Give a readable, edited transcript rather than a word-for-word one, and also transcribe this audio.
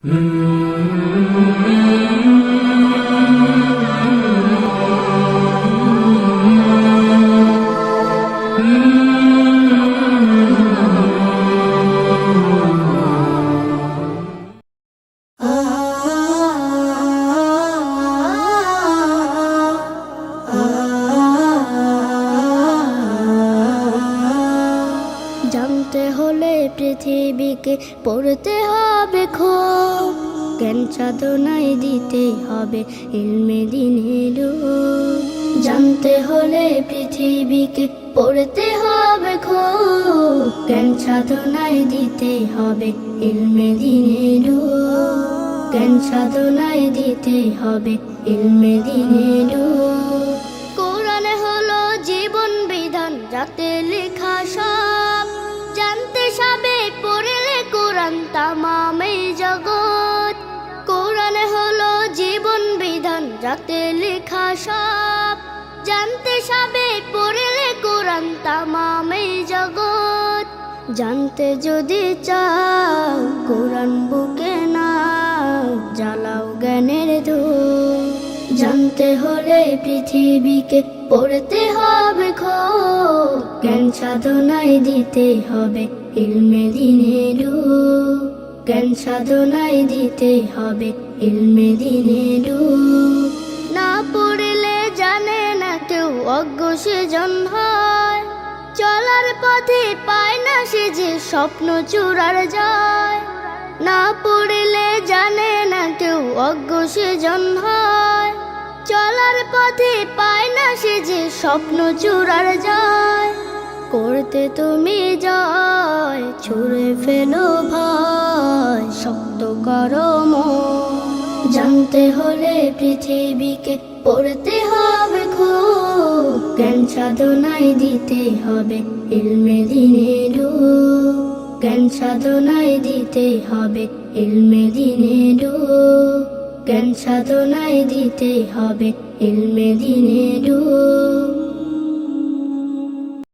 জানতে হলে পৃথিবীকে পড়তে হবে খুব, জ্ঞান সাধনায় দিতে হবে ইলমে দ্বীনের রূপ। জানতে হলে পৃথিবীকে পড়তে হবে খুব, জ্ঞান সাধনায় দিতে হবে ইলমে দ্বীনের রূপ। জ্ঞান সাধনায় দিতে হবে ইলমে দ্বীনের রূপ। কোরআন হলো জীবন বিধান, যাতে লেখা সব জানতে সবে পড়লে কোরআন তামাম এই জগৎ। কোরআন হলো জীবন বিধান, যাতে লেখা সব জানতে সবে পড়লে কোরআন তামাম এই জগৎ। জানতে যদি চাও কোরআন বুকে নাও, জ্বালাও জ্ঞানের ধূপ। জানতে হলে পৃথিবীকে পড়তে হবে খুব, জ্ঞান সাধনায় দিতে হবে ইলমে দ্বীনের রূপ। জ্ঞান সাধনায় দিতে হবে ইলমে দ্বীনের রূপ। না পড়লে জানে না কেউ, অজ্ঞ সেজন হয়। চলার পথে পায় না সে যে স্বপ্ন চূড়ার যায়। না পড়লে জানে না কেউ, অজ্ঞ সেজন হয়। চলার পথে পায় না সে যে স্বপ্ন চূড়ার যায়। করতে তুমি জয়, ছুঁড়ে ফেলো ভয়, শক্ত করো মন। জানতে হলে পৃথিবীকে পড়তে হবে খুব, জ্ঞান সাধনায় দিতে হবে ইলমে দ্বীনের রূপ। জ্ঞান সাধনায় দিতে হবে ইলমে দ্বীনের রূপ। জ্ঞান সাধনায় দিতে হবে ইলমে দ্বীনের রূপ।